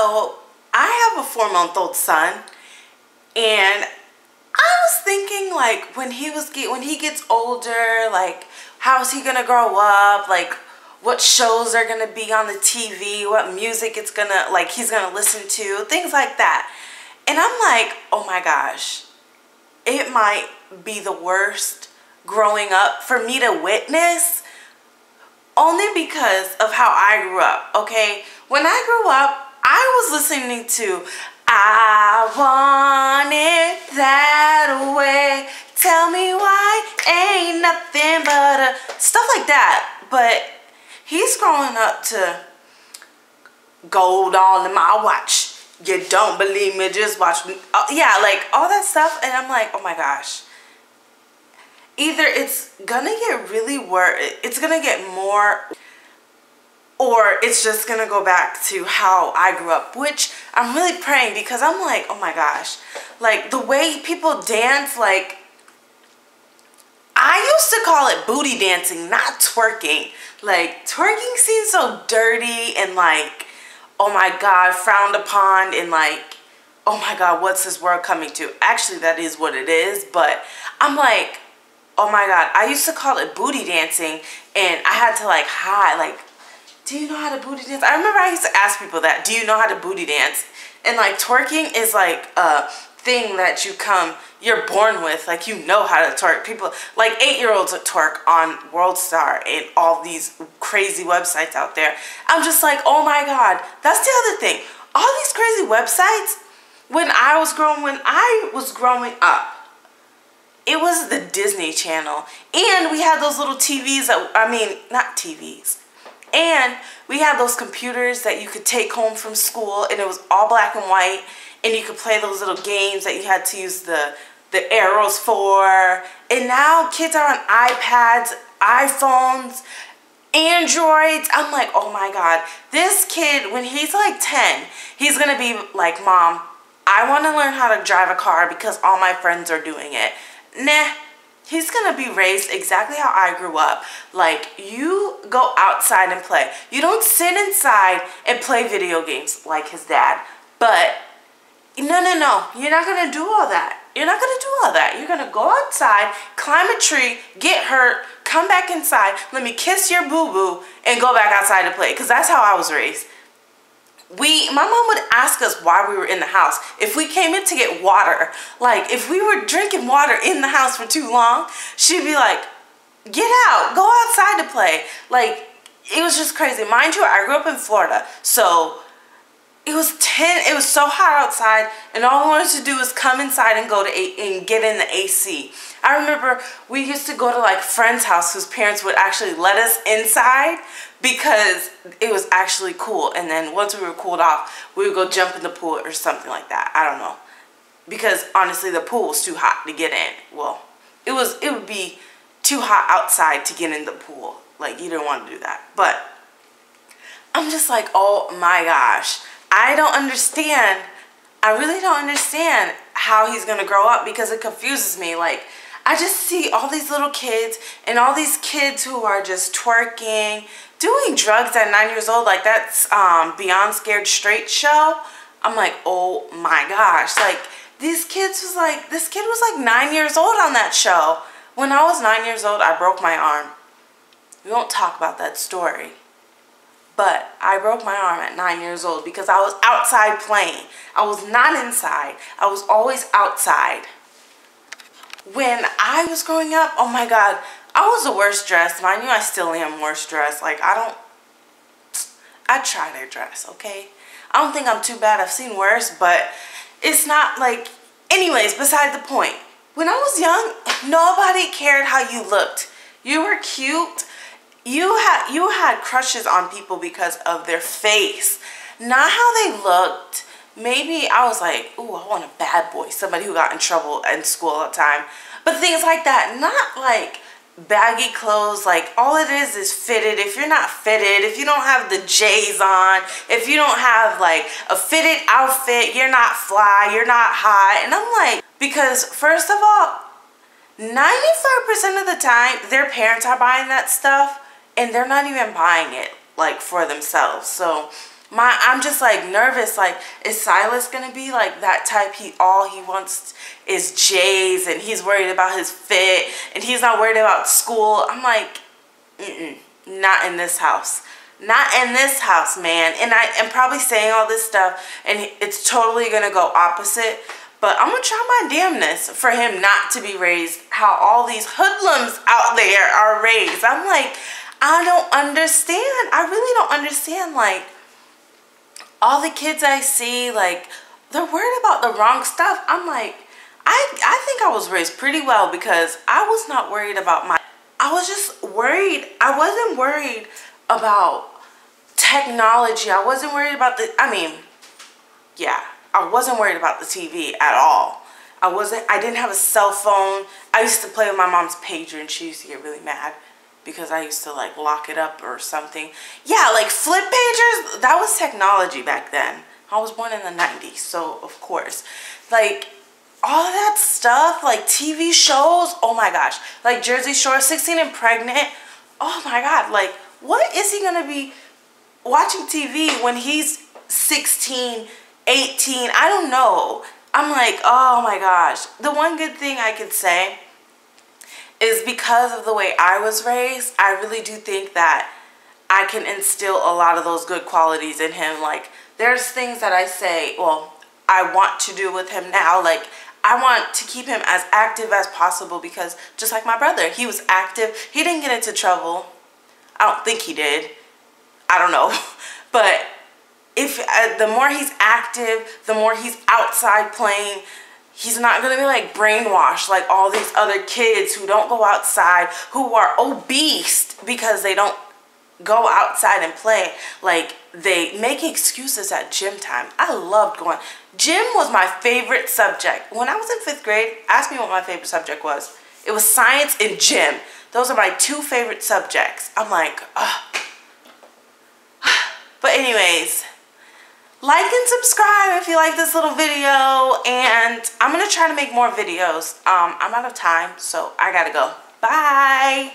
So I have a 4-month-old son, and I was thinking, like, when he gets older, like, how is he gonna grow up? Like, what shows are gonna be on the TV? What music he's gonna listen to? Things like that. And I'm like, oh my gosh, it might be the worst growing up for me to witness, only because of how I grew up. Okay, when I grew up, I was listening to I Want It That Way, Tell Me Why, Ain't Nothing But stuff like that. But he's growing up to Gold on my watch. You don't believe me, just watch me. Yeah, like all that stuff. And I'm like, oh my gosh. Either it's gonna get really worse, it's gonna get more, or it's just gonna go back to how I grew up, which I'm really praying, because I'm like, oh my gosh, like the way people dance, like I used to call it booty dancing, not twerking. Like twerking seems so dirty and like, oh my God, frowned upon, and like, oh my God, what's this world coming to? Actually, that is what it is, but I'm like, oh my God, I used to call it booty dancing, and I had to like hide, like, do you know how to booty dance? I remember I used to ask people that, do you know how to booty dance? And like twerking is like a thing that you're born with, like you know how to twerk. People, like 8-year-olds twerk on World Star and all these crazy websites out there. I'm just like, oh my God, that's the other thing. All these crazy websites, when I was growing up, it was the Disney Channel, and we had those little TVs not TVs, and we had those computers that you could take home from school, and it was all black and white, and you could play those little games that you had to use the arrows for. And now kids are on iPads, iPhones, Androids. I'm like, oh my God, this kid, when he's like 10, he's gonna be like, Mom, I want to learn how to drive a car because all my friends are doing it. Nah, he's gonna be raised exactly how I grew up. Like, you go outside and play. You don't sit inside and play video games like his dad. But no, you're not gonna do all that. You're not gonna do all that. You're gonna go outside, climb a tree, get hurt, come back inside, let me kiss your boo-boo, and go back outside to play. Because that's how I was raised. My mom would ask us why we were in the house. If we came in to get water, like if we were drinking water in the house for too long, she'd be like, get out, go outside to play. Like, it was just crazy. Mind you, I grew up in Florida, so it was so hot outside, and all we wanted to do was come inside and get in the AC. I remember we used to go to like friends' house whose parents would actually let us inside because it was actually cool. And then once we were cooled off, we would go jump in the pool or something like that. I don't know. Because honestly, the pool was too hot to get in. Well, it would be too hot outside to get in the pool. Like, you didn't want to do that. But I'm just like, oh my gosh. I don't understand. I really don't understand how he's going to grow up, because it confuses me. Like, I just see all these little kids and all these kids who are just twerking, doing drugs at 9 years old. Like, that's Beyond Scared Straight show. I'm like, oh my gosh. Like, this kid was like 9 years old on that show. When I was 9 years old, I broke my arm. We won't talk about that story. But I broke my arm at 9 years old because I was outside playing. I was not inside. I was always outside. When I was growing up, oh my God, I was the worst dressed. Mind you, I still am worst dressed. Like, I try to dress, okay? I don't think I'm too bad. I've seen worse, but it's not like... Anyways, beside the point. When I was young, nobody cared how you looked. You were cute. You had crushes on people because of their face, not how they looked. Maybe I was like, ooh, I want a bad boy, somebody who got in trouble in school all the time. But things like that, not like baggy clothes. Like, all it is fitted. If you're not fitted, if you don't have the J's on, if you don't have like a fitted outfit, you're not fly, you're not hot. And I'm like, because first of all, 95% of the time, their parents are buying that stuff, and they're not even buying it like for themselves. So I'm just like nervous. Like, is Silas gonna be like that type? All he wants is J's, and he's worried about his fit, and he's not worried about school. I'm like, not in this house. Not in this house, man. And I am probably saying all this stuff, and it's totally gonna go opposite. But I'm gonna try my damnness for him not to be raised how all these hoodlums out there are raised. I'm like, I don't understand. I really don't understand. Like, all the kids I see, like, they're worried about the wrong stuff. I'm like, I think I was raised pretty well, because I was not worried about I was just worried. I wasn't worried about technology. I wasn't worried about yeah, I wasn't worried about the TV at all. I didn't have a cell phone. I used to play with my mom's pager, and she used to get really mad because I used to like lock it up or something. Yeah, like flip pagers, that was technology back then. I was born in the 90s, so of course. Like, all of that stuff, like TV shows, oh my gosh. Like Jersey Shore, 16 and Pregnant. Oh my God, like, what is he gonna be watching TV when he's 16, 18? I don't know. I'm like, oh my gosh. The one good thing I could say is because of the way I was raised, I really do think that I can instill a lot of those good qualities in him. Like, there's things that I say, well, I want to do with him now. Like, I want to keep him as active as possible, because just like my brother, he was active. He didn't get into trouble. I don't think he did. I don't know. But if the more he's active, the more he's outside playing, he's not going to be like brainwashed like all these other kids who don't go outside, who are obese because they don't go outside and play. Like, they make excuses at gym time. I loved going. Gym was my favorite subject. When I was in 5th grade, ask me what my favorite subject was. It was science and gym. Those are my 2 favorite subjects. I'm like, ugh. But anyways, like and subscribe if you like this little video, and I'm gonna try to make more videos. I'm out of time, so I gotta go. Bye.